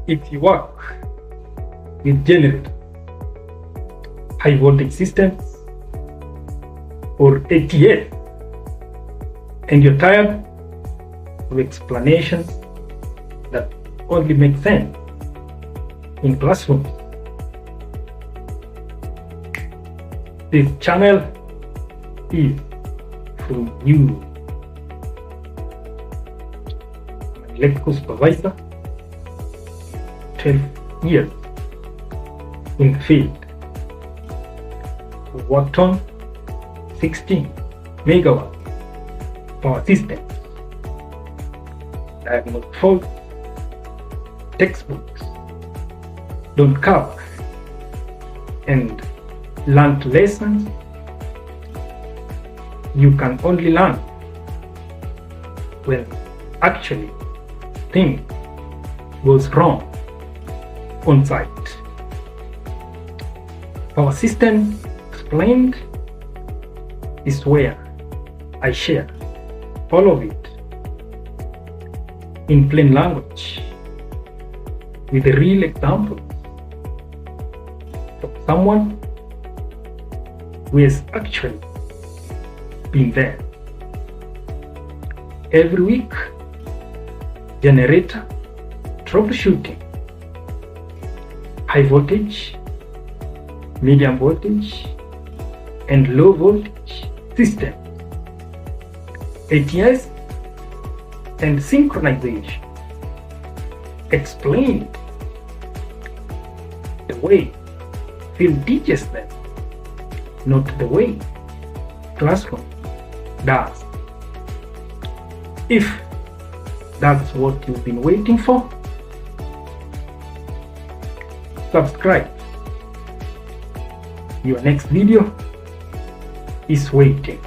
If you work with generator, high voltage systems, or ATS, and you're tired of explanations that only make sense in classrooms, this channel is for you. I'm an electrical supervisor, 12 years in the field. We worked on 16 megawatt power systems, diagnosed faults. Textbooks don't cover, and learned lessons you can only learn when actually things goes wrong on site. Power system explained is where I share all of it in plain language with a real example of someone who has actually been there. Every week, generator troubleshooting, high voltage, medium voltage, and low voltage system, ATS, and synchronization. Explain the way field teaches them, not the way classroom does. If that's what you've been waiting for, subscribe. Your next video is waiting.